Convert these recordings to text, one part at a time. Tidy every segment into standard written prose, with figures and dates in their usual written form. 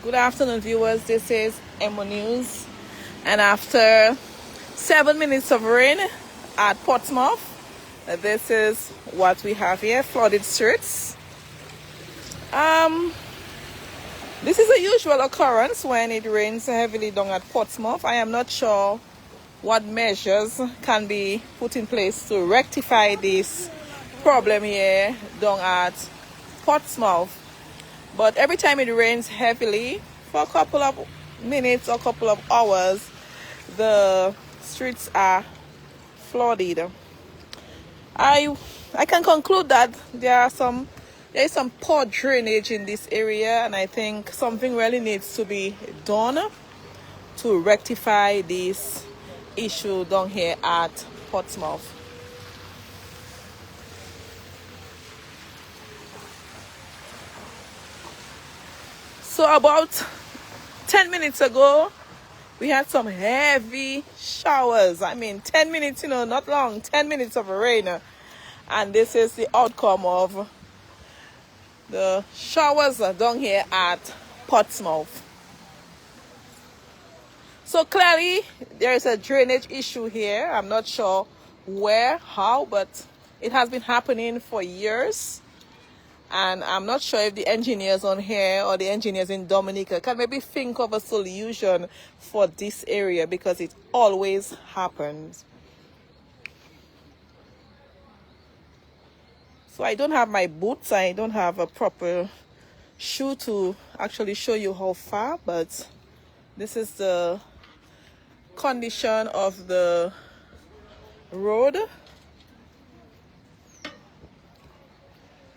Good afternoon, viewers. This is Emonews, and after 7 minutes of rain at Portsmouth, this is what we have here: flooded streets. This is a usual occurrence when it rains heavily down at Portsmouth. I am not sure what measures can be put in place to rectify this problem here down at Portsmouth. But every time it rains heavily for a couple of minutes or a couple of hours, the streets are flooded. I can conclude that there is some poor drainage in this area, and I think something really needs to be done to rectify this issue down here at Portsmouth. So about 10 minutes ago, we had some heavy showers. I mean, 10 minutes, not long, 10 minutes of rain. And this is the outcome of the showers down here at Portsmouth. So clearly, there is a drainage issue here. I'm not sure where, how, but it has been happening for years. And I'm not sure if the engineers on here or the engineers in Dominica can maybe think of a solution for this area, because it always happens. So I don't have my boots. I don't have a proper shoe to actually show you how far, but this is the condition of the road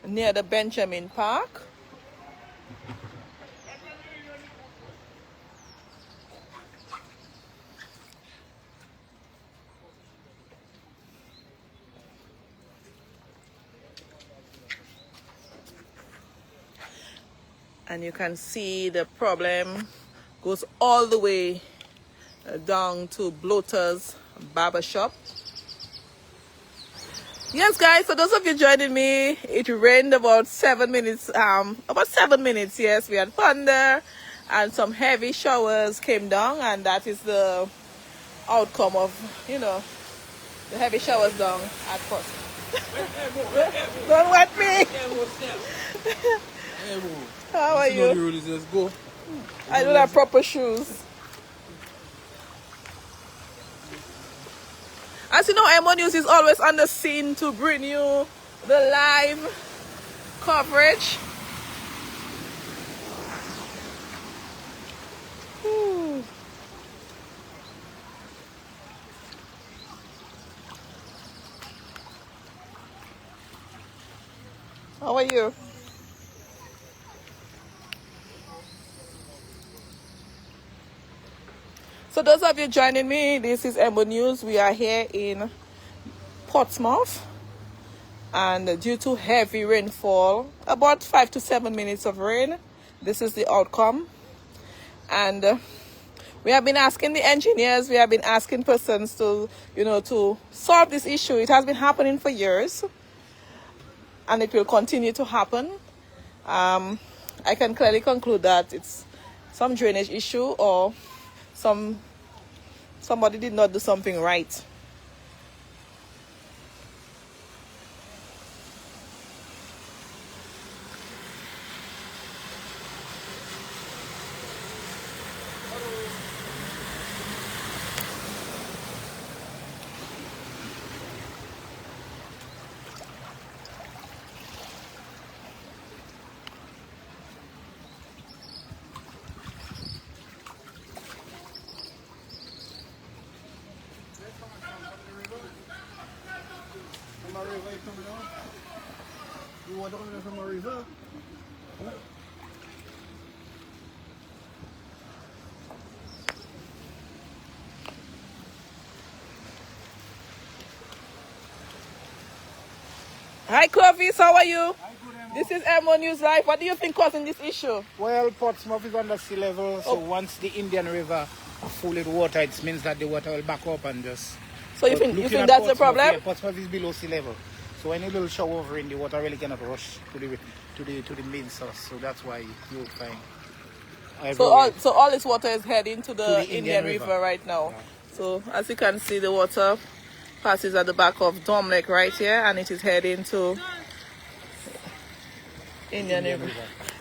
near the Benjamin Park. And you can see the problem goes all the way down to Bloater's Barbershop. Yes, guys, so those of you joining me, it rained about 7 minutes, yes. We had thunder and some heavy showers came down, and that is the outcome of, the heavy showers down at Portsmouth. Don't wet me. How are you? I don't have proper shoes. As you know, Emonews is always on the scene to bring you the live coverage. Ooh. How are you? So those of you joining me, this is Emonews. We are here in Portsmouth, and due to heavy rainfall, about 5 to 7 minutes of rain, this is the outcome. And we have been asking the engineers, we have been asking persons to, to solve this issue. It has been happening for years, and it will continue to happen. I can clearly conclude that it's some drainage issue, or somebody did not do something right. You want to go to the river? Hi Clovis, how are you? Hi, good, Emma. This is Emonews Live. What do you think causing this issue? Well, Portsmouth is under sea level, so once the Indian River full with water, it means that the water will back up and just... So you But think looking at that's the Portsmouth, problem? Yeah, Portsmouth is below sea level. So when it will shower over in, the water really cannot rush to the main source. So that's why you will find So all this water is heading to the Indian River. River right now. Yeah. So as you can see, the water passes at the back of Dom Lake right here, and it is heading to Indian River.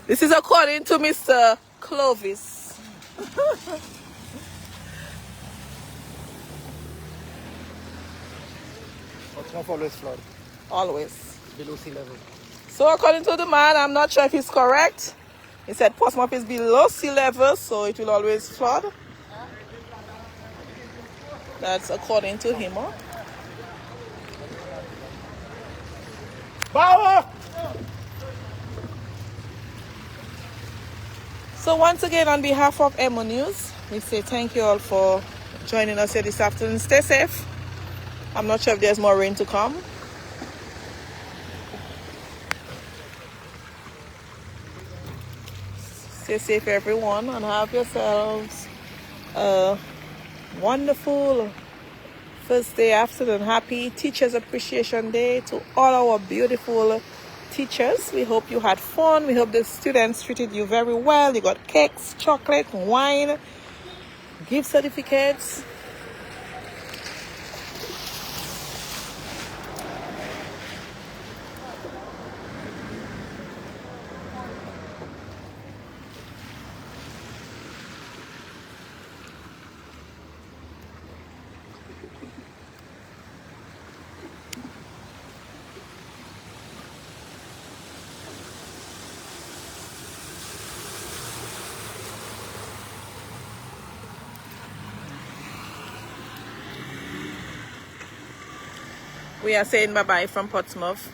This is according to Mr. Clovis. Portsmouth always flood. Always. Below sea level. So according to the man, I'm not sure if he's correct. He said Portsmouth is below sea level, so it will always flood. That's according to him. Huh? Power! So once again, on behalf of Emonews, we say thank you all for joining us here this afternoon. Stay safe. I'm not sure if there's more rain to come. Stay safe, everyone, and have yourselves a wonderful Thursday afternoon. Happy Teachers Appreciation Day to all our beautiful teachers. We hope you had fun. We hope the students treated you very well. You got cakes, chocolate, wine, gift certificates. We are saying bye-bye from Portsmouth.